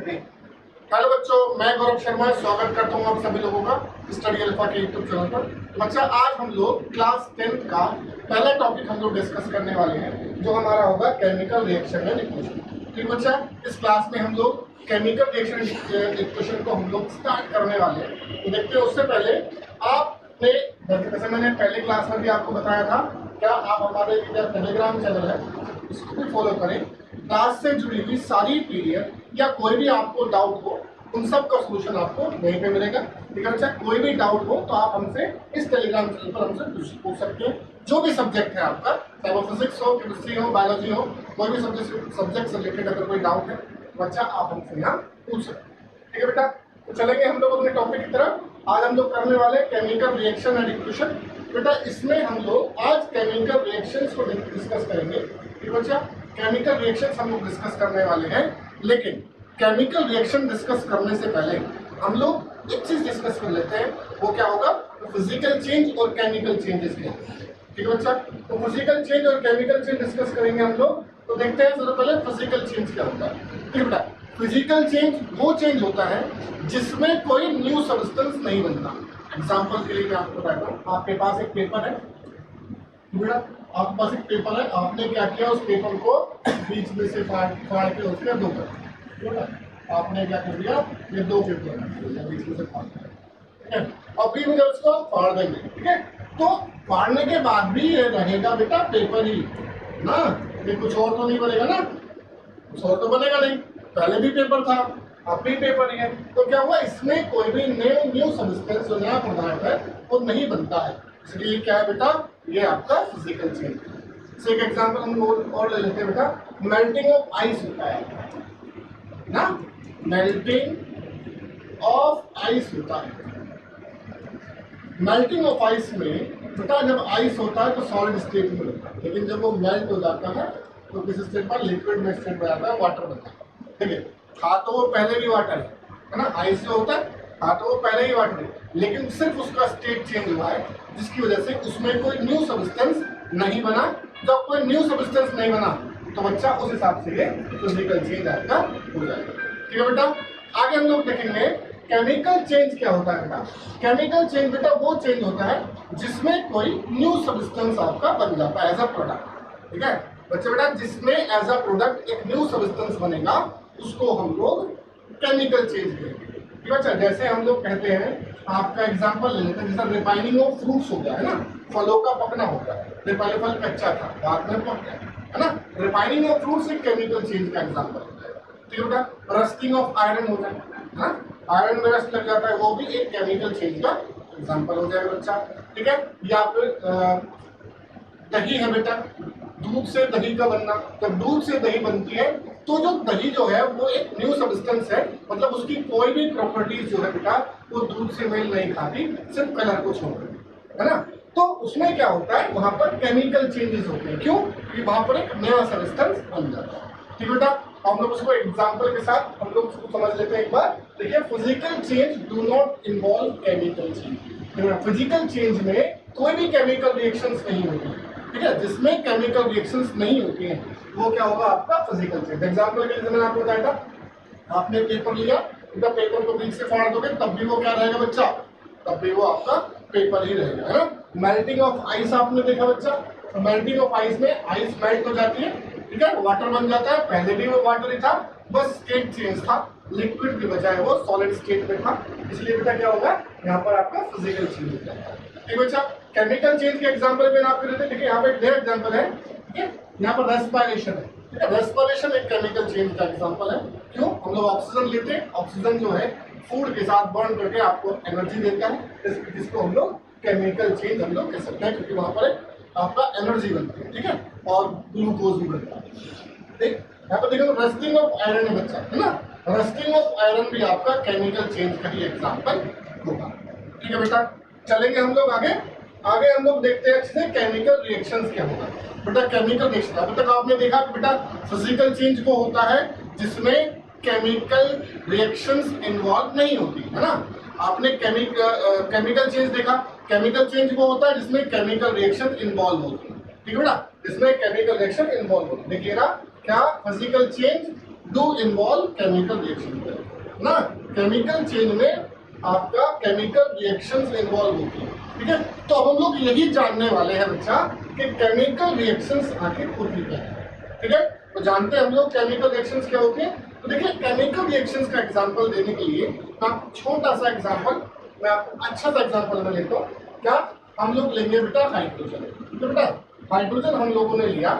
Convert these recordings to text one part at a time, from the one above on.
लेते हैं। हेलो बच्चों, मैं गौरव शर्मा स्वागत करता हूँ आप सभी लोगों का स्टडी अल्फा के यूट्यूब चैनल पर। बच्चा, आज हम लोग क्लास 10th का पहला टॉपिक हम लोग डिस्कस करने वाले हैं, जो हमारा होगा केमिकल रिएक्शन एंड इक्वेशन। ठीक बच्चा, इस क्लास में हम लोग केमिकल रिएक्शन इक्वेशन को हम लोग स्टार्ट करने वाले हैं। तो देखते हैं, उससे पहले आपने, जैसे मैंने पहले क्लास में भी आपको बताया था, क्या आप हमारे टेलीग्राम चैनल है इसको भी फॉलो करें। क्लास से जुड़ी हुई सारी पीडीएफ या कोई भी आपको डाउट हो, उन सब का सोल्यूशन आपको वहीं पे मिलेगा। ठीक है बच्चा, कोई भी डाउट हो तो आप हमसे इस टेलीग्राम चैनल पर हमसे पूछ सकते हैं। जो भी सब्जेक्ट है आपका, चाहे वो फिजिक्स हो, केमिस्ट्री हो, बायोलॉजी हो, कोई भी सब्जेक्ट से रिलेटेड अगर कोई डाउट है बच्चा आप हमसे यहाँ पूछ सकते हैं। ठीक है बेटा, तो चलेंगे हम लोग अपने टॉपिक की तरफ। आज हम लोग करने वाले केमिकल रिएक्शन एंड इक्वेशन। बेटा, इसमें हम लोग आज केमिकल रिएक्शंस को डिस्कस करेंगे। ठीक बच्चा, केमिकल रिएक्शंस हम लोग डिस्कस करने वाले हैं, लेकिन केमिकल रिएक्शन डिस्कस करने से पहले हम लोग एक चीज डिस्कस कर लेते हैं। वो क्या होगा? फिजिकल चेंज और केमिकल चेंजेस के। ठीक है बच्चा, तो फिजिकल चेंज और केमिकल चेंज डिस्कस करेंगे हम लोग। तो देखते हैं सबसे पहले फिजिकल चेंज क्या होता है। ठीक है बेटा, फिजिकल चेंज वो चेंज होता है जिसमें कोई न्यू सब्सटेंस नहीं बनता। एग्जाम्पल के लिए मैं आपको बताता हूँ। आपके पास एक पेपर है बेटा, आपके पास एक पेपर है, आपने क्या किया, उस पेपर को बीच में से फाड़ के उसमें दो कर, आपने क्या कर दिया, ये दो पेपर बीच में से फाड़ दिया। ठीक है, और फिर मुझे उसको फाड़ देंगे। ठीक है, तो फाड़ने के बाद भी ये रहेगा बेटा पेपर ही ना, ये कुछ और तो नहीं बनेगा ना, कुछ और तो बनेगा नहीं। पहले भी पेपर था, अब भी पेपर ही है। तो क्या हुआ, इसमें कोई भी न्यू सब्सटेंस जो नया पदार्थ है वो नहीं बनता है। इसलिए क्या है बेटा, ये आपका फिजिकल चेंज है। जैसे एक एग्जांपल हम और ले लेते हैं बेटा, मेल्टिंग ऑफ आइस होता है ना, मेल्टिंग ऑफ आइस होता है। मेल्टिंग ऑफ आइस में बेटा, जब आइस होता है तो सॉलिड स्टेट में होता है, लेकिन जब वो मेल्ट हो जाता है तो किस स्टेट पर, लिक्विड में स्टेट में आता है, वाटर बनता है। ठीक है, था तो वो पहले भी वाटर है ना, आइस जो होता है था तो वो पहले ही वाटर है, लेकिन सिर्फ उसका स्टेट चेंज हुआ है, जिसकी वजह से उसमें कोई न्यू सब्सटेंस नहीं बना। जब कोई न्यू सब्सटेंस नहीं बना तो बच्चा उस हिसाब से ये फिजिकल चेंज आपका हो जाएगा। ठीक है बेटा, आगे हम लोग देखेंगे केमिकल चेंज क्या होता है बेटा। केमिकल चेंज बेटा वो चेंज होता है जिसमें कोई न्यू सब्सटेंस आपका बन जाता है एज अ प्रोडक्ट। ठीक है बच्चे बेटा, जिसमें एज अ प्रोडक्ट एक न्यू सब्सटेंस बनेगा उसको हम लोग केमिकल चेंज करेंगे। ठीक है, जैसे हम लोग कहते हैं, आपका एग्जांपल ले लेते हैं, जैसे रिफाइनिंग ऑफ फ्रूट्स हो गया है ना, फलों का पकना होता है। पहले फल कच्चा था, बाद में पक गया है ना, रिफाइनिंग ऑफ फ्रूट्स एक केमिकल चेंज का एग्जांपल होता है। ठीक है बेटा, रस्टिंग ऑफ आयरन होता है ना, आयरन में रस्ट लग जाता है, वो भी एक केमिकल चेंज का एग्जांपल हो जाएगा बच्चा। ठीक है, या फिर दही है बेटा, दूध से दही का बनना। जब दूध से दही बनती है तो जो दही जो है वो एक न्यू सब्सटेंस है, मतलब उसकी कोई भी प्रॉपर्टीज जो है बेटा वो दूध से मेल नहीं खाती, सिर्फ कलर को छोड़कर, है ना। तो उसमें क्या होता है, वहां पर केमिकल चेंजेस होते हैं। क्यों? क्योंकि वहां पर एक नया सब्सटेंस बन जाता है। ठीक बेटा, हम लोग उसको एग्जाम्पल के साथ हम लोग उसको समझ लेते हैं एक बार। देखिए, physical change do not involve chemical change. Physical change में कोई भी केमिकल रिएक्शंस नहीं होती। ठीक है, जिसमें केमिकल रिएक्शंस नहीं होती हैं वो क्या होगा, आपका फिजिकल चेंज। एग्जांपल के लिए मैंने आपको बताया था, आपने पेपर लिया, तो पेपर को बीच से फाड़ दोगे तब भी वो क्या रहेगा बच्चा, तब भी वो आपका पेपर ही रहेगा, है ना। मेल्टिंग ऑफ आइस आपने देखा बच्चा, तो मेल्टिंग ऑफ आइस में आइस मेल्ट हो जाती है, ठीक है, वाटर बन जाता है। पहले भी वो वाटर ही था, बस स्टेट चेंज था, लिक्विड की बजाय वो सॉलिड स्टेट में था। इसलिए बेटा क्या होगा, यहाँ पर आपका फिजिकल चेंज हो जाएगा। ठीक बच्चा, केमिकल चेंज के एग्जांपल में आपको देते हैं। देखिए यहाँ पे एक नया एग्जांपल है, ठीक है, यहाँ पर रेस्पिरेशन है। ठीक है, रेस्पिरेशन एक केमिकल चेंज का एग्जांपल है। क्यों? हम लोग ऑक्सीजन लेते हैं, ऑक्सीजन जो है फूड के साथ बर्न करके आपको एनर्जी देता है, जिसको हम लोग केमिकल चेंज हम लोग कह सकते हैं, क्योंकि वहां पर आपका एनर्जी बनती है। ठीक है, और ग्लूकोज भी बनता है। ठीक, यहाँ पर देखो रस्टिंग ऑफ आयरन है बच्चा, है ना, रस्टिंग ऑफ आयरन भी आपका केमिकल चेंज का ही एग्जांपल होगा। ठीक है बेटा, चलेंगे हम लोग आगे हम लोग देखते हैं केमिकल रिएक्शंस क्या होगा। बेटा केमिकल रिएक्शन अभी तक आपने देखा कि बेटा फिजिकल चेंज वो होता है जिसमें केमिकल रिएक्शंस इन्वॉल्व नहीं होती, है ना। आपने केमिकल चेंज देखा, केमिकल चेंज वो होता है जिसमें केमिकल रिएक्शन इन्वॉल्व होती है। ठीक है बेटा, इसमें केमिकल रिएक्शन इन्वॉल्व होती है। देखिए ना, क्या physical change do involve chemical reaction ना, केमिकल चेन में आपका केमिकल रिएक्शंस इन्वॉल्व होती है। ठीक है, तो अब हम लोग यही जानने वाले हैं बच्चा कि केमिकल रिएक्शंस आखिर होती क्या है। ठीक है, तो जानते हैं हम लोग केमिकल रिएक्शंस क्या होती है। तो देखिए, केमिकल रिएक्शंस का एग्जांपल देने के लिए आप छोटा सा एग्जांपल, मैं आपको अच्छा सा एग्जांपल में लेता हूँ। क्या हम लोग लेंगे बेटा हाइड्रोजन। तो बेटा हाइड्रोजन हम लोगों ने लिया,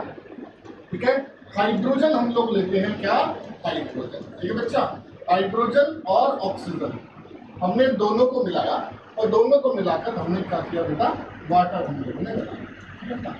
ठीक है, हाइड्रोजन हम लोग लेते हैं क्या, हाइड्रोजन। ठीक है बच्चा, हाइड्रोजन और ऑक्सीजन हमने दोनों को मिलाया और दोनों को मिलाकर हमने क्या किया बेटा, वाटर हम लोगों ने बनाया।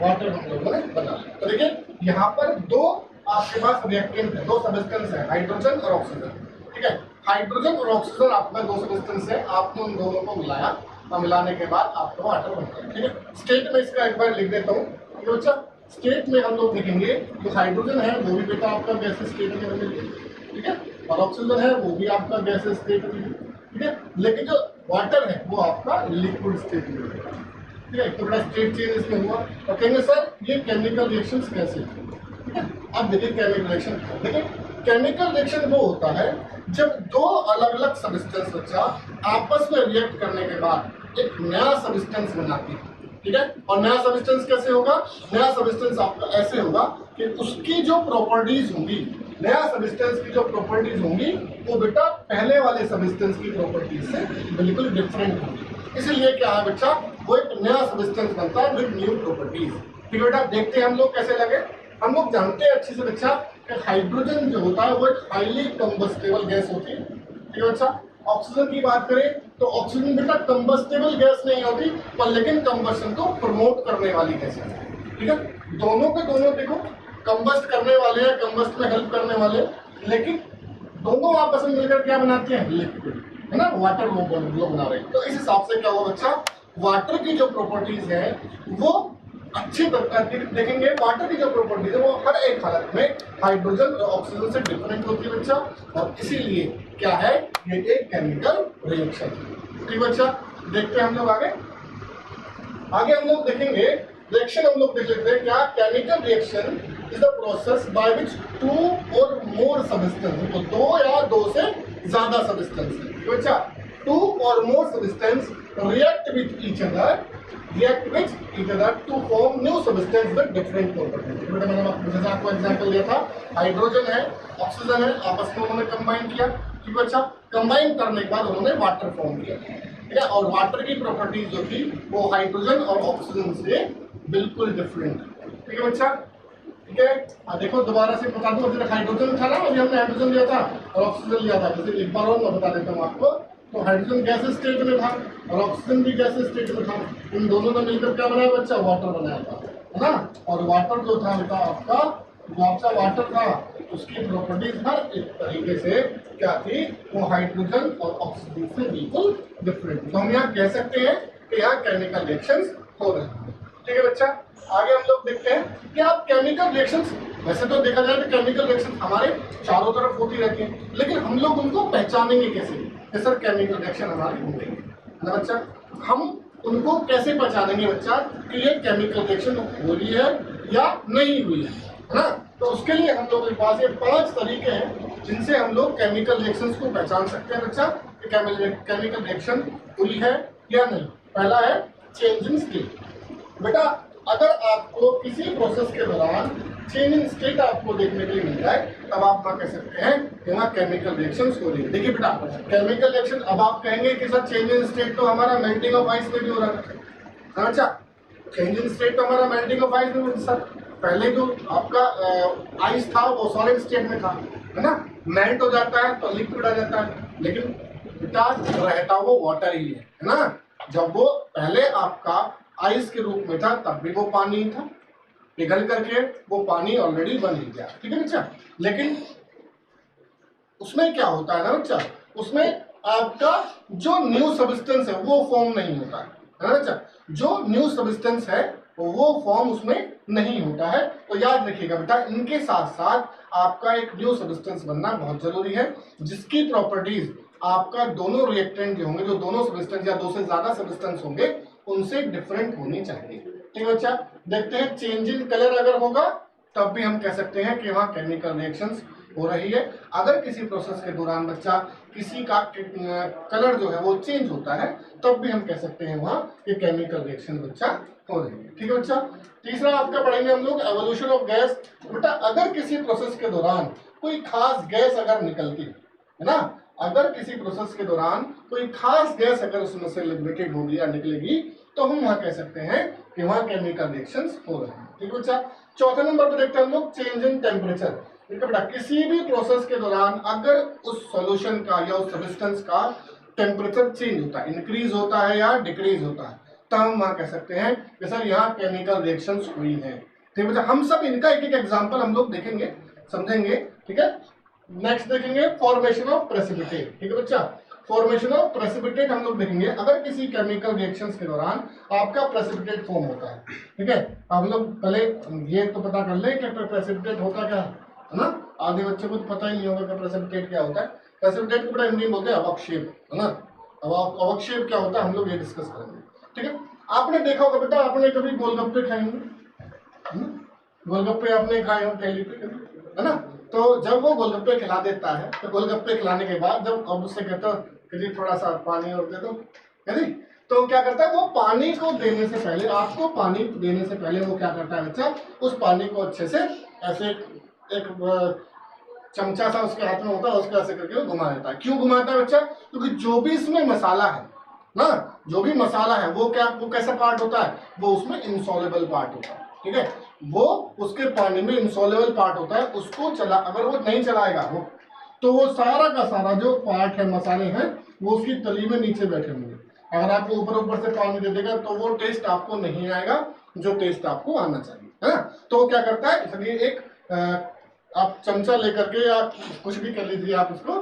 वाटर हम लोगों ने बनाया। तो देखिए यहाँ पर दो आपके पास रिएक्टेंट है, दो सबस्टेंस है, हाइड्रोजन और ऑक्सीजन। ठीक है, हाइड्रोजन और ऑक्सीजन आपका दो सबस्टेंस है, आपने उन दोनों को मिलाया और मिलाने के बाद आपका वाटर बन गया। ठीक है, स्टेट में इसका एक बार लिख देता हूँ। ठीक है बच्चा, स्टेट में हम लोग देखेंगे जो हाइड्रोजन है वो भी बेटा आपका गैस स्टेट में मिलेगी। ठीक है, और ऑक्सीजन है वो भी आपका गैस स्टेट में। ठीक है, लेकिन जो वाटर है वो आपका लिक्विड स्टेट में होगा। ठीक है, तो बड़ा स्टेट चेंज इसमें हुआ। और कहेंगे सर ये केमिकल रिएक्शंस कैसे। ठीक है, अब देखिए केमिकल रिएक्शन, देखिए केमिकल रिएक्शन वो होता है जब दो अलग अलग सब्सटेंस बच्चा आपस में रिएक्ट करने के बाद एक नया सब्सटेंस बनाती है। ठीक है, और नया सब्सटेंस कैसे होगा, नया सब्सटेंस आपका ऐसे होगा कि उसकी जो प्रॉपर्टीज होंगी, नया सब्सटेंस की जो प्रॉपर्टीज होंगी वो बेटा पहले वाले सब्सटेंस की प्रॉपर्टीज से बिल्कुल डिफरेंट होंगी। इसलिए क्या है बच्चा, वो एक नया सब्सटेंस बनता है विद न्यू प्रॉपर्टीज। फिर बेटा देखते हैं हम लोग कैसे लगे। हम लोग जानते हैं अच्छे से बच्चा कि हाइड्रोजन जो होता है वो एक हाईली कंबस्टेबल गैस होती है। ठीक है बच्चा, ऑक्सीजन की बात करें तो ऑक्सीजन बेटा कंबस्टेबल गैस नहीं होती, पर लेकिन कंबस्टन को प्रमोट करने वाली गैस है। ठीक है, दोनों के दोनों देखो कंबस्ट करने वाले हैं, कंबस्ट में हेल्प करने वाले, लेकिन दोनों आपस में मिलकर क्या बनाते हैं, लिक्विड, है ना, वाटर वो बना रहे हैं। तो इस हिसाब से क्या होगा बच्चा, वाटर की जो प्रॉपर्टीज है वो अच्छी देखेंगे। वाटर की जो प्रॉपर्टीज है वो हर एक हालत में हाइड्रोजन और ऑक्सीजन से डिफरेंट होती है बच्चा, और इसीलिए क्या है, ये एक केमिकल रिएक्शन। ठीक बच्चा, देखते हैं हम लोग आगे। आगे हम लोग देखेंगे रिएक्शन, हम लोग देख लेते हैं क्या, chemical reaction is the process by which two और मोर सब्सटेंस, तो दो या दो से ज्यादा सब्सटेंस है बच्चा, टू और more substance react with each other to form new substance with different properties। बेटा मैंने जैसे आपको एग्जांपल दिया था, हाइड्रोजन है, ऑक्सीजन है, आपस में उन्होंने कंबाइन किया। ठीक है बच्चा, कंबाइन करने के बाद उन्होंने वाटर फॉर्म किया। ठीक है, और वाटर की प्रॉपर्टीज जो थी वो हाइड्रोजन और ऑक्सीजन से बिल्कुल डिफरेंट। ठीक है बच्चा, ठीक है, देखो दोबारा से बता दूं, जैसे हाइड्रोजन था ना, अभी हमने हाइड्रोजन लिया था और ऑक्सीजन लिया था, जैसे एक बार और मैं बता देता हूँ आपको। तो हाइड्रोजन गैस स्टेट में था और ऑक्सीजन भी गैस स्टेट में था, इन दोनों ने मिलकर क्या बनाया बच्चा, वाटर बनाया था, है ना। और वाटर जो था बेटा आपका, जो आपका वाटर था उसकी प्रॉपर्टीज हर एक तरीके से क्या थी, वो हाइड्रोजन और ऑक्सीजन से बिल्कुल डिफरेंट। तो हम यहाँ कह सकते हैं कि यहाँ केमिकल रिएक्शंस हो रहे हैं। ठीक है बच्चा, आगे हम लोग देखते हैं कि आप केमिकल रिएक्शंस, वैसे तो देखा जाए तो केमिकल रिएक्शन हमारे चारों तरफ होती रहती है, लेकिन हम लोग उनको पहचानेंगे कैसे, सर केमिकल रिएक्शन हमारे होंगे ना बच्चा, हम उनको कैसे पहचानेंगे बच्चा कि ये केमिकल रिएक्शन हो रही है या नहीं हुई है ना। तो उसके लिए हम लोग के पास ये 5 तरीके हैं जिनसे हम लोग केमिकल रिएक्शंस को पहचान सकते हैं बच्चा कि केमिकल रिएक्शन हुई है या नहीं। पहला है चेंज इन स्टेट। बेटा अगर आपको किसी प्रोसेस के दौरान चेंज इन स्टेट आपको देखने के लिए मिल जाए, तब आप क्या कह सकते हैं कि वहाँ केमिकल रिएक्शंस हो रही है। देखिए बेटा केमिकल रिएक्शन, अब आप कहेंगे कि सर चेंज इन स्टेट तो हमारा मेल्टिंग ऑफ आइस में भी हो रहा है। अच्छा, चेंज इन स्टेट तो हमारा मेल्टिंग ऑफ आइस में, सर पहले जो आपका आइस था वो सॉलिड स्टेट में था, है ना, मेल्ट हो जाता है तो लिक्विड आ जाता है, लेकिन बेटा रहता वो वाटर ही है ना। जब वो पहले आपका आइस के रूप में था तब भी वो पानी था, पिघल करके वो पानी ऑलरेडी बन ही गया। ठीक है बच्चा, लेकिन उसमें क्या होता है ना बच्चा, उसमें आपका जो न्यू सब्सटेंस है वो फॉर्म नहीं होता है ना बच्चा, जो न्यू सब्सटेंस है वो फॉर्म उसमें नहीं होता है। तो याद रखिएगा बेटा, इनके साथ साथ आपका एक न्यू सब्सटेंस बनना बहुत जरूरी है, जिसकी प्रॉपर्टीज आपका दोनों रिएक्टेंट जो होंगे, जो दोनों सब्सटेंस या दो से ज्यादा सब्सटेंस होंगे, उनसे डिफरेंट होनी चाहिए। ठीक है बच्चा, देखते हैं चेंज इन कलर अगर होगा तब भी हम कह सकते हैं कि वहाँ केमिकल रिएक्शंस हो रही है। अगर किसी प्रोसेस के दौरान बच्चा किसी का कलर जो है वो चेंज होता है तब भी हम कह सकते हैं वहाँ कि केमिकल रिएक्शन बच्चा हो रही है। ठीक है बच्चा। तीसरा आपका पढ़ेंगे हम लोग एवोल्यूशन ऑफ गैस। बेटा अगर किसी प्रोसेस के दौरान कोई खास गैस अगर निकलती है ना, अगर किसी प्रोसेस के दौरान कोई खास गैस अगर उसमें से लिबरेटेड होगी या निकलेगी तो हम वहां कह सकते हैं कि वहां केमिकल रिएक्शंस हो रहे हैं। ठीक है बच्चा। चौथे नंबर पर देखते हैं हम लोग चेंज इन टेम्परेचर। देखिए बेटा किसी भी प्रोसेस के दौरान अगर उस सॉल्यूशन का या उस सब्सटेंस का टेम्परेचर चेंज होता है, इंक्रीज होता है या डिक्रीज होता है, तो हम वहां कह सकते हैं कि सर यहाँ केमिकल रिएक्शंस हुई है। ठीक है बच्चा। हम सब इनका एक एक एग्जाम्पल हम लोग देखेंगे, समझेंगे। ठीक है। नेक्स्ट देखेंगे फॉर्मेशन ऑफ प्रेसिपिटेट। ठीक है बच्चा। फॉर्मेशन ऑफ प्रेसिपिटेट हम लोग देखेंगे। अगर किसी केमिकल रिएक्शंस के दौरान आपका प्रेसिपिटेट फॉर्म होता है, ठीक है, आप लोग पहले ये तो पता कर ले कि प्रेसिपिटेट होता क्या है ना। आधे बच्चों को तो पता ही नहीं होगा कि प्रेसिपिटेट क्या होता है। प्रेसिपिटेट को बड़ा हिंदी में बोलते हैं अवक्षेप, है ना। अवक्षेप क्या होता है हम लोग ये डिस्कस करेंगे। ठीक है। आपने देखा होगा बेटा, आपने कभी गोलगप्पे खाए होंगे, गोलगप्पे आपने खाए हो ठेली पे, है ना। तो जब वो गोलगप्पे खिला देता है तो गोलगप्पे खिलाने के बाद जब अब उससे कहते हो कि जी थोड़ा सा पानी और दे दो, है जी, तो क्या करता है वो पानी को देने से पहले, आपको पानी देने से पहले वो क्या करता है बच्चा, उस पानी को अच्छे से ऐसे एक चमचा सा उसके हाथ में होता है, उसको ऐसे करके वो घुमा देता है। क्यों घुमाता है बच्चा? क्योंकि जो भी इसमें मसाला है ना, जो भी मसाला है वो क्या, वो कैसा पार्ट होता है, वो उसमें इंसॉल्युबल पार्ट होता है। ठीक है। वो उसके पानी में इंसॉल्युबल पार्ट होता है, उसको चला, अगर वो नहीं चलाएगा वो, तो वो सारा का सारा जो पार्ट है, मसाले हैं, वो उसकी तली में नीचे बैठे होंगे। अगर आपको ऊपर ऊपर से पानी दे देगा तो वो टेस्ट आपको नहीं आएगा जो टेस्ट आपको आना चाहिए, है ना। तो वो क्या करता है, इसलिए एक आप चमचा लेकर के या कुछ भी कर लीजिए आप उसको,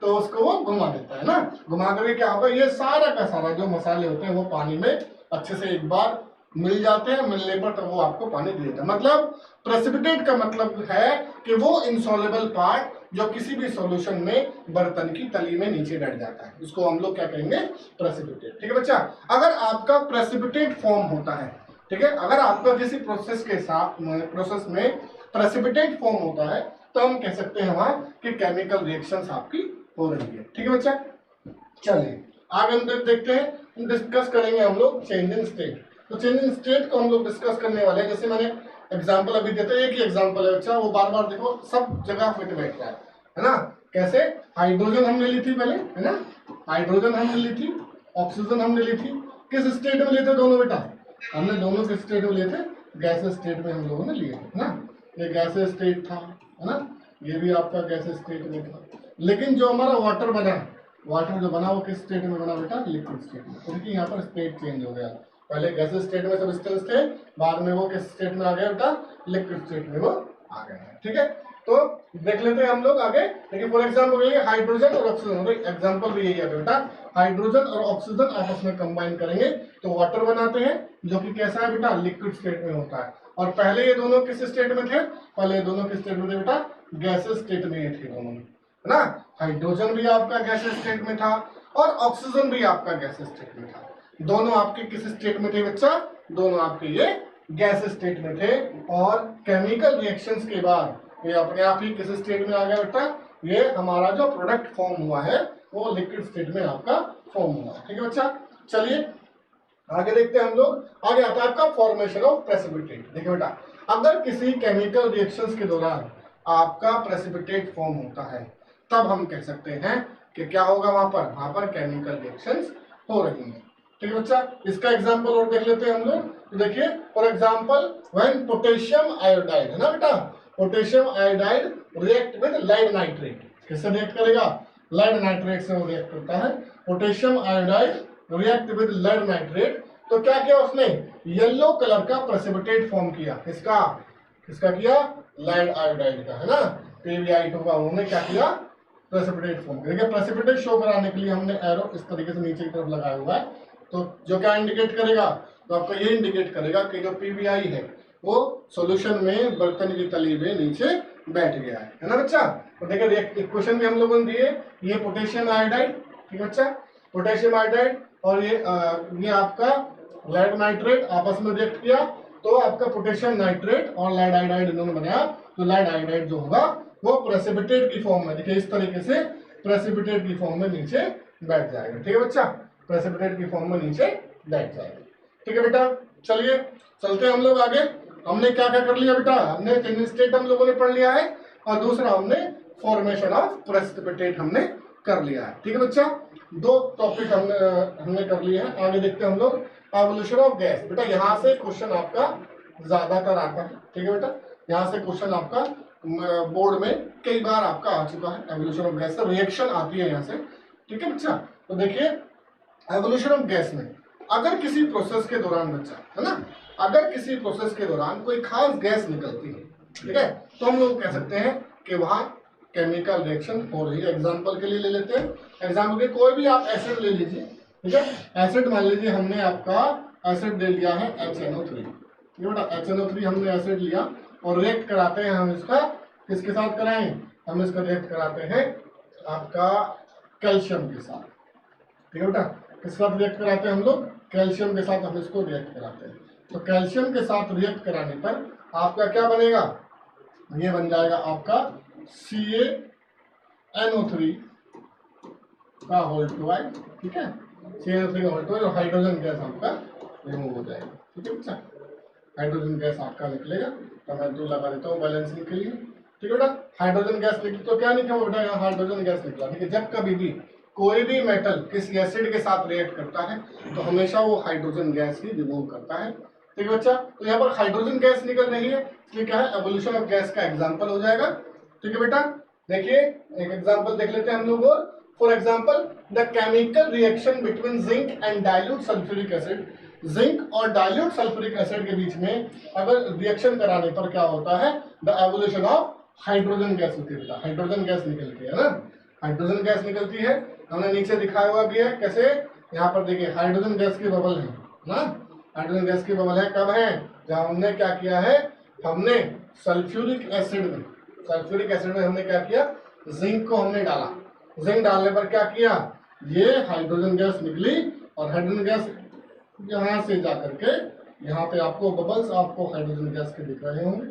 तो उसको वो घुमा देता है ना। घुमा करके क्या होगा, ये सारा का सारा जो मसाले होते हैं वो पानी में अच्छे से एक बार मिल जाते हैं। मिलने पर तो वो आपको पानी दे देता है। मतलब प्रेसिपिटेट का मतलब है कि वो इंसॉल्युबल पार्ट जो किसी भी सॉल्यूशन में बर्तन की तली में नीचे बैठ जाता है, उसको हम लोग क्या कहेंगे, प्रेसिपिटेट। ठीक है बच्चा। अगर आपका प्रेसिपिटेट फॉर्म होता है, ठीक है, अगर आपका किसी प्रोसेस के साथ प्रोसेस में प्रेसिपिटेट फॉर्म होता है तो हम कह सकते हैं वहां कि केमिकल रिएक्शंस आपकी हो रही है। ठीक है बच्चा। चलिए आगे हम देखते हैं, डिस्कस करेंगे हम लोग चेंज इन स्टेट। तो चेंज इन स्टेट को हम लोग डिस्कस करने वाले हैं। जैसे मैंने एग्जांपल अभी देते हैं, एक ही एग्जांपल है बच्चा, वो बार बार देखो सब जगह फिट बैठ रहा है ना। कैसे? हाइड्रोजन हमने ली थी पहले, है ना, हाइड्रोजन हमने ली थी, ऑक्सीजन हमने ली थी। किस स्टेट में लिए थे दोनों बेटा? हमने दोनों किस स्टेट में लिए थे? गैसेस स्टेट में हम लोगों ने लिए थे ना। ये गैसेस स्टेट था, है ना, ये भी आपका गैसेस स्टेट में था। लेकिन जो हमारा वाटर बना, वाटर जो बना वो किस स्टेट में बना बेटा? लिक्विड स्टेट में। क्योंकि यहाँ पर स्टेट चेंज हो गया। पहले गैसेस स्टेट में सब्सटेंस थे, बाद में वो किस स्टेट में आ गया बेटा? लिक्विड स्टेट में वो आ गया। ठीक है। तो देख लेते हैं हम लोग आगे। देखिए फॉर एग्जाम्पल ये हाइड्रोजन और ऑक्सीजन, तो एग्जाम्पल भी यही है बेटा, हाइड्रोजन और ऑक्सीजन आपस में कंबाइन करेंगे तो वाटर बनाते हैं, जो कि कैसा है बेटा? लिक्विड स्टेट में होता है। और पहले ये दोनों किस स्टेट में थे? पहले ये दोनों किस स्टेट में थे बेटा? गैसेस स्टेट में ये थे दोनों, है ना। हाइड्रोजन भी आपका गैसेस स्टेट में था और ऑक्सीजन भी आपका गैसेस स्टेट में था। दोनों आपके किस स्टेट में थे बच्चा? दोनों आपके ये गैस स्टेट में थे। और केमिकल रिएक्शंस के बाद ये अपने आप ही किस स्टेट में आ गया बेटा? ये हमारा जो प्रोडक्ट फॉर्म हुआ है वो लिक्विड स्टेट में आपका फॉर्म हुआ है। ठीक है बच्चा। चलिए आगे देखते हैं हम लोग। आगे आता है आपका फॉर्मेशन ऑफ प्रेसिपिटेट। देखिए बेटा, अगर किसी केमिकल रिएक्शंस के दौरान आपका प्रेसिपिटेट फॉर्म होता है तब हम कह सकते हैं कि क्या होगा वहां पर केमिकल रिएक्शंस हो रही हैं। ठीक है बच्चा। इसका एग्जांपल और देख लेते हैं हम लोग। तो देखिए for example when potassium iodide, है ना बेटा, potassium iodide react with lead nitrate. किससे रिएक्ट करेगा? लेड नाइट्रेट से वो रिएक्ट करता है। Potassium iodide react with lead nitrate, तो क्या किया उसने? येलो कलर का प्रेसिपिटेट फॉर्म किया। किसका? किसका किया? लेड आयोडाइड का, है ना, PbI2 का। उन्होंने क्या किया? प्रेसिपिटेट फॉर्म किया। देखिए प्रेसिपिटेट शो कराने के लिए हमने एरो इस तरीके से नीचे की तरफ लगाया हुआ है, तो जो क्या इंडिकेट करेगा? तो आपको ये इंडिकेट करेगा कि जो PbI है वो सॉल्यूशन में बर्तन की तली में नीचे बैठ गया है ना बच्चा। तो देखिए इक्वेशन भी हम लोगों ने दिए, ये पोटेशियम आयोडाइड, ठीक है बच्चा, पोटेशियम आयोडाइड और ये आपका लेड नाइट्रेट आपस में रिएक्ट किया तो आपका पोटेशियम नाइट्रेट और लेड आयोडाइड इन्होंने बनाया, तो लेड आयोडाइड जो होगा वो प्रेसिपिटेट की फॉर्म में, देखिए इस तरीके से प्रेसिपिटेट की फॉर्म में नीचे बैठ जाएगा। ठीक है बच्चा, प्रेसिपिटेट की फॉर्म में नीचे बैठ जाएगा। ठीक है बेटा, चलिए चलते हैं हम लोग आगे। हमने क्या क्या कर लिया बेटा, हमने चेंजिंग स्टेट हम लोगों ने पढ़ लिया है, और दूसरा हमने फॉर्मेशन ऑफ प्रेसिपिटेट हमने कर लिया है। ठीक है बच्चा, दो टॉपिक हमने कर लिए हैं। आगे देखते हैं हम लोग एवोल्यूशन ऑफ गैस। बेटा यहाँ से क्वेश्चन आपका ज्यादातर आता है। ठीक है बेटा, यहाँ से क्वेश्चन आपका बोर्ड में कई बार आपका आ चुका है। एवोल्यूशन ऑफ गैस से रिएक्शन आती है यहाँ से। ठीक है बच्चा, तो देखिए एवोल्यूशन ऑफ गैस में अगर किसी प्रोसेस के दौरान बच्चा है ना, अगर किसी प्रोसेस के दौरान कोई खास गैस निकलती है, ठीक है, तो हम लोग कह सकते हैं कि वहां केमिकल रिएक्शन हो रही है। एग्जांपल के लिए ले लेते हैं, एग्जांपल के कोई भी आप एसिड ले लीजिए। ठीक है, एसिड मान लीजिए हमने आपका एसिड ले लिया है HNO3। ठीक है बेटा, HNO3 हमने एसिड लिया और रिएक्ट कराते हैं हम इसका, किसके साथ कराएं, हम इसका रिएक्ट कराते हैं आपका कैल्शियम के साथ। ठीक है बेटा, किसके साथ रिएक्ट कराते हैं हम लोग, कैल्शियम के साथ हम इसको रिएक्ट कराते हैं। तो कैल्शियम के साथ रिएक्ट कराने पर आपका क्या बनेगा, ये बन जाएगा आपका CaNO3 का होल ट्वाइस। ठीक है, CaNO3 का होल ट्वाइस, और हाइड्रोजन गैस आपका रिमूव हो जाएगा। ठीक है बच्चा, हाइड्रोजन गैस आपका निकलेगा। तो मैं 2 लगा देता हूँ बैलेंसिंग के लिए। ठीक है बेटा, हाइड्रोजन गैस निकली तो क्या निकला बेटा, यहाँ हाइड्रोजन गैस निकला। ठीक है, जब कभी भी कोई भी मेटल किसी एसिड के साथ रिएक्ट करता है तो हमेशा वो हाइड्रोजन गैस ही रिमूव करता है। ठीक है बच्चा, तो यहाँ पर हाइड्रोजन गैस निकल रही है, इसलिए क्या है, एवोल्यूशन ऑफ गैस का एग्जांपल हो जाएगा। ठीक है बेटा, देखिए एक एग्जांपल देख लेते हैं हम लोग और। For example the chemical reaction between zinc and dilute sulphuric acid. Zinc और डाइल्यूट सल्फ्यूरिक एसिड के बीच में अगर रिएक्शन कराने पर क्या होता है, the evolution of hydrogen gas होती है बेटा। हाइड्रोजन गैस निकलती है ना, हाइड्रोजन गैस निकलती है। हमने नीचे दिखाया हुआ भी है कैसे, यहाँ पर देखिए हाइड्रोजन गैस की बबल है ना, हाइड्रोजन गैस की बबल है कब है, जब हमने क्या किया है, हमने सल्फ्यूरिक एसिड में हमने क्या किया, जिंक को हमने डाला। जिंक डालने पर क्या किया, ये हाइड्रोजन गैस निकली, और हाइड्रोजन गैस यहाँ से जाकर के यहाँ पे आपको बबल्स आपको हाइड्रोजन गैस के दिख रहे होंगे।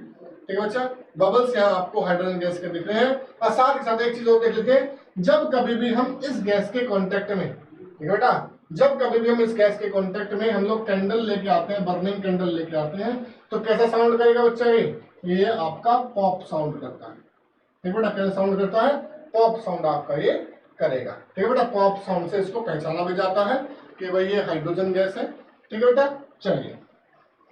ठीक है बच्चा, बबल्स यहाँ आपको हाइड्रोजन गैस के दिख रहे हैं। और साथ ही साथ एक चीज और देख लेते हैं, जब कभी भी हम इस गैस के कांटेक्ट में, ठीक है बेटा, जब कभी भी हम इस गैस के कांटेक्ट में हम लोग कैंडल लेके आते हैं, बर्निंग कैंडल लेके आते हैं, तो कैसा साउंड करेगा बच्चा, ये आपका पॉप साउंड करता है। ठीक है बेटा, कैसा साउंड करता है, पॉप साउंड आपका ये करेगा। ठीक है बेटा, पॉप साउंड से इसको पहचाना भी जाता है कि भाई ये हाइड्रोजन गैस है। ठीक है बेटा, चलिए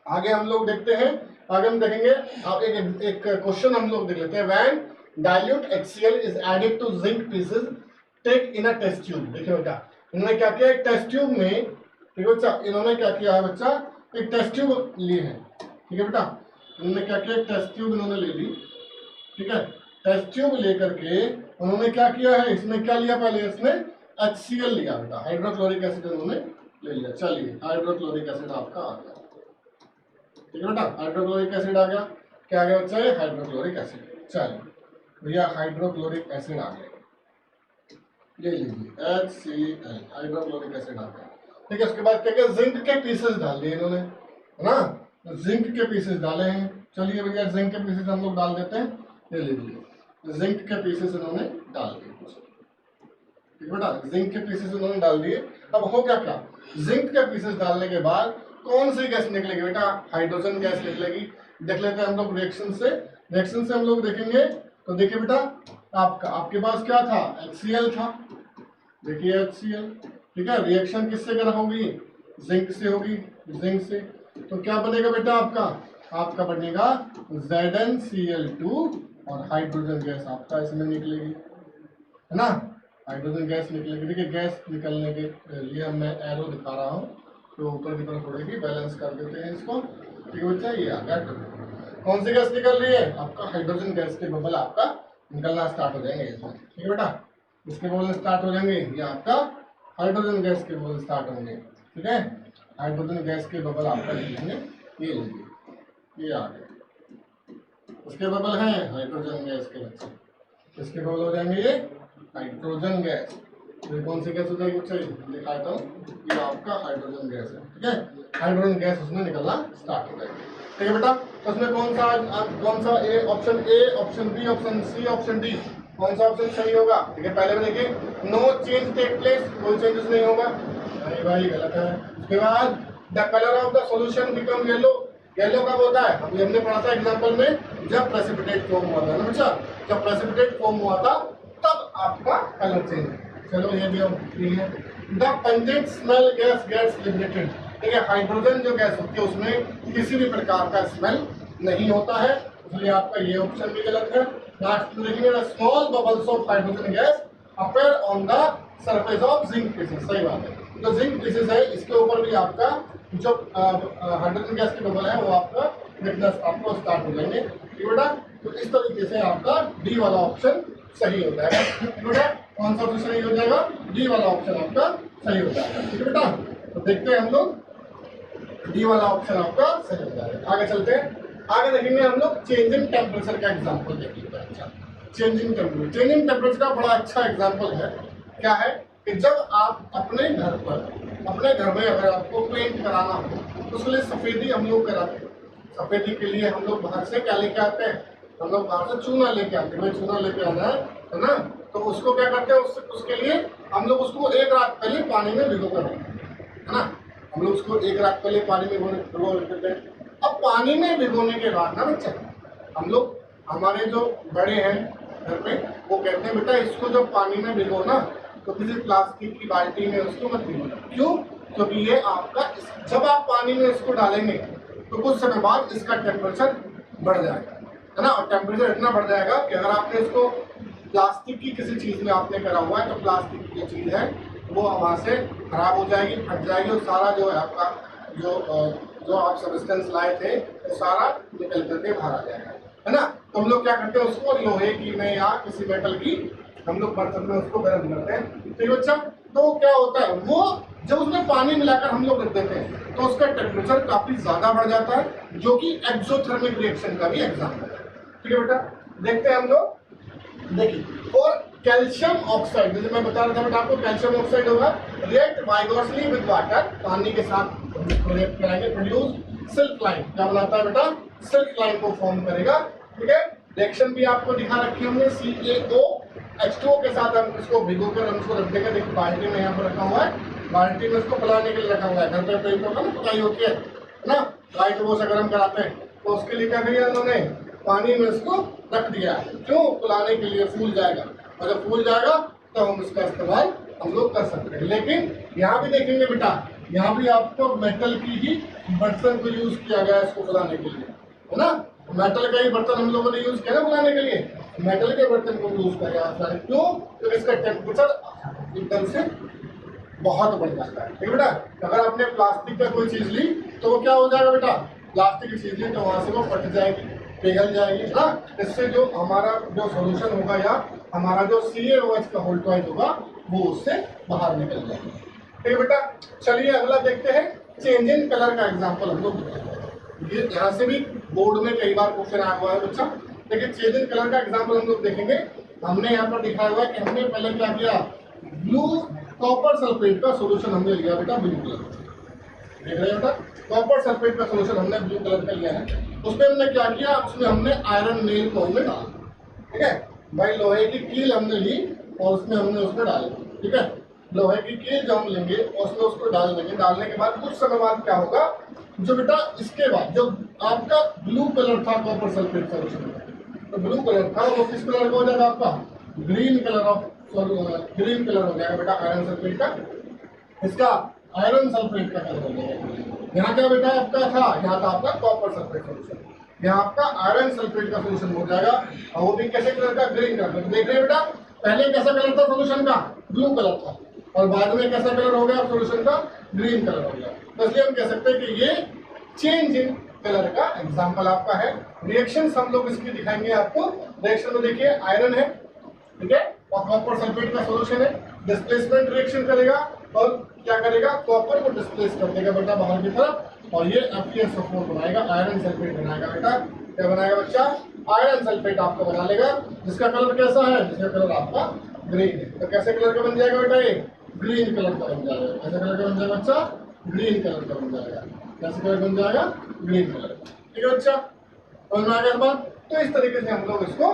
आगे हम लोग देखते हैं। आगे हम देखेंगे, आप एक क्वेश्चन हम लोग देख लेते हैं। When dilute HCl is added to zinc pieces take in a test tube. देखिए बेटा, इन्होंने क्या किया, एक टेस्ट ट्यूब में, ठीक है बच्चा, इन्होंने क्या किया है बच्चा, एक टेस्ट ट्यूब लिए है। ठीक है बेटा, इन्होंने क्या किया, एक टेस्ट ट्यूब इन्होंने ले ली। ठीक है, टेस्ट ट्यूब लेकर के उन्होंने क्या किया है, इसमें क्या लिया, पहले इसने HCl लिया बेटा, हाइड्रोक्लोरिक एसिड उन्होंने ले लिया। चलिए हाइड्रोक्लोरिक एसिड आपका आ गया। ठीक है बेटा, हाइड्रोक्लोरिक एसिड आ गया। क्या आ गया बच्चा, ये हाइड्रोक्लोरिक एसिड। चलिए भैया हाइड्रोक्लोरिक एसिड आ गया, ले लीजिए HCl, हाइड्रोक्लोरिक एसिड आ गया। ठीक है, उसके बाद क्या किया, जिंक के पीसेस डाल दिए इन्होंने, है ना, जिंक के पीसेस डाले हैं। चलिए भैया जिंक के पीसेस हम लोग डाल देते हैं, ले लीजिए जिंक के पीसेस इन्होंने डाल दिए। ठीक है बेटा, जिंक के पीसेस उन्होंने डाल दिए। अब हो क्या, जिंक के पीसेस डालने के बाद कौन सी गैस निकलेगी बेटा, हाइड्रोजन गैस निकलेगी। देख लेते हैं हम लोग रिएक्शन से। रिएक्शन से हम लोग देखेंगे तो देखिए बेटा, आपके पास क्या था, HCl था। देखिए HCl, ठीक है, रिएक्शन किससे करा होगी, जिंक से होगी, जिंक से। तो क्या बनेगा बेटा, आपका बनेगा ZnCl2, और हाइड्रोजन गैस आपका इसमें निकलेगी, है ना, हाइड्रोजन गैस निकलेगी। देखिए गैस निकलने के लिए मैं एरो दिखा रहा हूँ, तो ऊपर की तरफ उड़ेगी, बैलेंस कर देते हैं इसको। ठीक है बच्चा, ये आ गया। कौन सी गैस निकल रही है, आपका हाइड्रोजन गैस के बबल आपका निकलना स्टार्ट हो जाएंगे इसमें। ठीक है बेटा, इसके बबल स्टार्ट हो जाएंगे, ये आपका हाइड्रोजन गैस के बबल स्टार्ट होंगे। ठीक है, हाइड्रोजन गैस के बबल आपका निकलेंगे, ये लीजिए, ये आ गए, उसके बबल हैं हाइड्रोजन गैस के बच्चे, इसके बबल हो जाएंगे ये हाइड्रोजन गैस। तो कौन सी गैस हो जाएगी बच्चे, दिखाता हूँ, ये आपका हाइड्रोजन गैस है। ठीक है, हाइड्रोजन गैस उसमें निकलना स्टार्ट हो जाएगी। ठीक है बेटा, तो उसमें कौन सा option A, option B, option C, option D, कौन सा ऑप्शन सही होगा? ठीक है, पहले में देखिए नो चेंज टेक प्लेस, कोई चेंजेस नहीं होगा, नहीं भाई गलत है। उसके बाद the colour of the solution become yellow, yellow कब होता है? अभी हमने पढ़ा था एग्जांपल में, जब प्रेसिपिटेट फॉर्म हुआ था ना बच्चा, जब प्रेसिपिटेट फॉर्म हुआ था तब आपका कलर चेंज। चलो ये भी हम ठीक है। The pungent smell gas gets liberated, ठीक है, हाइड्रोजन जो गैस होती है उसमें किसी भी प्रकार का स्मेल नहीं होता है, इसलिए आपका ये ऑप्शन भी गलत है। लास्ट में देखिए small bubbles of hydrogen gas appear on the surface of zinc pieces, सही बात है। जो जिंक पीसेस है इसके ऊपर भी आपका जो हाइड्रोजन गैस के बबल है वो आपका दिखना आपको स्टार्ट हो जाएंगे, ठीक बेटा। तो इस तरीके से आपका डी वाला ऑप्शन सही हो जाएगा, ठीक बेटा। कौन सा ऑप्शन सही हो जाएगा? डी वाला ऑप्शन आपका सही हो जाएगा, ठीक है बेटा। तो देखते हैं हम लोग, डी वाला ऑप्शन आपका सही हो जाएगा। आगे चलते हैं, आगे देखेंगे हम लोग चेंजिंग टेम्परेचर का एग्जांपल देखेंगे। अच्छा, चेंजिंग टेम्परेचर का बड़ा अच्छा एग्जांपल है। क्या है कि जब आप अपने घर में अगर आपको पेंट कराना हो तो उसके लिए सफ़ेदी हम लोग कराते हैं। सफ़ेदी के लिए हम लोग बाहर से क्या लेके आते हैं? हम लोग बाहर से चूना लेके आते हैं। भाई चूना लेके आना है ना, तो उसको क्या करते हैं? उसके लिए हम लोग उसको एक रात पहले पानी में भिगो कर रखते हैं, है ना। हम लोग उसको एक रात पहले पानी में भिगो देते हैं। अब पानी में भिगोने के बाद ना बच्चा, हम लोग, हमारे जो बड़े हैं घर पे, वो कहते हैं बेटा इसको जब पानी में भिगो ना तो किसी प्लास्टिक की बाल्टी में उसको मत भिगोना। क्यों? क्योंकि ये आपका, जब आप पानी में इसको डालेंगे तो कुछ समय बाद इसका टेम्परेचर बढ़ जाएगा, है ना। और टेम्परेचर इतना बढ़ जाएगा कि अगर आपने इसको प्लास्टिक की किसी चीज़ में आपने करा हुआ है तो प्लास्टिक की जो चीज़ है वो वहाँ से खराब हो जाएगी, फट जाएगी, और सारा जो है आपका जो आप सब्सटेंस लाए थे वो सारा निकल करके बाहर आ जाएगा, है ना। तो हम लोग क्या करते हैं? उसको लोहे की में या किसी मेटल की हम लोग बर्तन में उसको गर्म करते हैं, ठीक है बच्चा। तो क्या होता है, वो जब उसमें पानी मिलाकर हम लोग रख देते हैं तो उसका टेम्परेचर काफ़ी ज़्यादा बढ़ जाता है, जो कि एक्सोथर्मिक रिएक्शन का भी एग्जाम्पल है, ठीक है बेटा। देखते हैं हम लोग, देखिए और कैल्शियम ऑक्साइड, जैसे मैं बता रहा था बेटा आपको, कैल्शियम ऑक्साइड होगा रिएक्ट वाइगोरसली विद वाटर, पानी के साथ रिएक्ट कराएंगे, प्रोड्यूस सिल्क लाइन, क्या बनाता है बेटा? सिल्क लाइन को फॉर्म करेगा, ठीक है। रिएक्शन भी आपको दिखा रखी हमने, CaOH2O के साथ हम इसको भिगो कर हम इसको रख देंगे। देखिए बाल्टी में यहाँ पर रखा हुआ है, बाल्टी में इसको पिलाने के लिए रखा हुआ है। घर पे पेंट होगा ना, पिलाई होती है ना, लाइट वो से गर्म कराते हैं, तो उसके लिए क्या किया उन्होंने? पानी में इसको रख दिया। क्यों? पिलाने के लिए, फूल जाएगा, और जब फूल जाएगा तो हम इसका इस्तेमाल हम लोग कर सकते हैं। लेकिन यहाँ भी देखेंगे बेटा, यहाँ भी आपको मेटल की ही बर्तन को यूज किया गया इसको पिलाने के लिए, है ना। मेटल का ही बर्तन हम लोगों ने यूज किया ना पिलाने के लिए, मेटल के बर्तन को यूज किया गया। क्यों? तो इसका टेम्परेचर एकदम से बहुत बढ़ जाता है, ठीक है बेटा। अगर आपने प्लास्टिक का कोई चीज ली तो वो क्या हो जाएगा बेटा? प्लास्टिक की चीज ली तो वहाँ से वो फट जाएगी, पिघल जाएगी, है ना। इससे जो हमारा जो सॉल्यूशन होगा या हमारा जो CaOH का वोल्टेज होगा वो उससे बाहर निकल जाएगा, ठीक है बेटा। चलिए अगला देखते हैं, चेंज इन कलर का एग्जांपल हम लोग देखते हैं। ये यहाँ से भी बोर्ड में कई बार क्वेश्चन आया हुआ है बच्चा। देखिए चेंज इन कलर का एग्जांपल हम लोग देखेंगे। हमने यहाँ पर दिखाया हुआ है कि हमने पहले क्या किया, ब्लू कॉपर सल्फेट का सोल्यूशन हमने लिया बेटा, ब्लू कलर, देख रहे हैं बेटा। कॉपर सल्फेट का सोल्यूशन हमने ब्लू कलर का लिया है। उसमें हमने क्या किया, उसमें हमने आयरन नेल को हमने डाला, ठीक है भाई। लोहे की कील हमने ली और उसमें हमने उसमें डाली, ठीक है। लोहे की कील जो हम लेंगे उसमें उसको डाल देंगे। डालने के बाद कुछ समय बाद क्या होगा, जो बेटा इसके बाद जो आपका ब्लू कलर था कॉपर सल्फेट सोल्यूशन, तो ब्लू कलर था वो किस कलर का हो जाएगा आपका? ग्रीन कलर हो जाएगा बेटा आयरन सल्फेट का। इसका आयरन सल्फेट का कलर हो जाएगा। यहाँ क्या बेटा आपका था, यहाँ था आपका कॉपर सल्फेट सोल्यूशन, यहाँ आपका आयरन सल्फेट का सोल्यूशन हो जाएगा, और वो भी कैसे कलर का? Green colour. देख रहे हैं बेटा, पहले कैसा कलर था सोल्यूशन का? ब्लू कलर था, और बाद में कैसा कलर हो गया सोल्यूशन का? ग्रीन कलर हो गया। तो इसलिए हम कह सकते हैं कि ये चेंज इन कलर का एग्जाम्पल आपका है। रिएक्शन हम लोग इसकी दिखाएंगे आपको। रिएक्शन में देखिए आयरन है, ठीक है, और कॉपर सल्फेट का सोल्यूशन है। डिस्प्लेसमेंट रिएक्शन करेगा और क्या करेगा? कॉपर को डिस्प्लेस कर देगा बेटा बाहर की तरफ, और ये FeSO4 बनाएगा, आयरन सल्फेट बनाएगा बेटा। क्या बनाएगा बच्चा? आयरन सल्फेट आपका बना लेगा, जिसका कलर कैसा है? जिसका कलर आपका ग्रीन है। तो कैसे कलर का बन जाएगा बेटा? ये ग्रीन कलर का बन जाएगा। कैसे कलर का बन जाएगा बच्चा? ग्रीन कलर का बन जाएगा। कैसे कलर बन जाएगा? ग्रीन कलर, ठीक है बच्चा। समझ में आ गया बात? तो इस तरीके से हम लोग इसको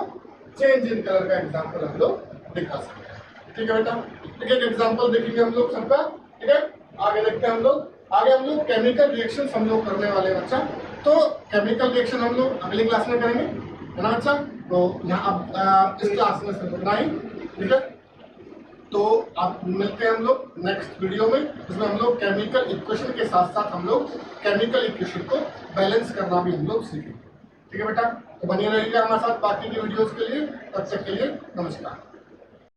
चेंज इन कलर का एग्जाम्पल हम लोग दिखा सकते हैं। ठीक है बेटा, एक एक एग्जाम्पल देखेंगे हम लोग सबका। ठीक है, आगे देखते हैं हम लोग। आगे हम लोग केमिकल रिएक्शन हम लोग करने वाले हैं बच्चा। तो केमिकल रिएक्शन हम लोग अगली क्लास में करेंगे, है ना बच्चा? तो यहाँ अब इस क्लास में सिर्फ इतना ही। ठीक है, तो आप मिलते हैं हम लोग नेक्स्ट वीडियो में, जिसमें हम लोग केमिकल इक्वेशन के साथ साथ हम लोग केमिकल इक्वेशन को बैलेंस करना भी हम लोग सीखेंगे। ठीक है बेटा, तो बनिए रहिएगा हमारे साथ बाकी की वीडियोस के लिए। तब तक के लिए नमस्कार।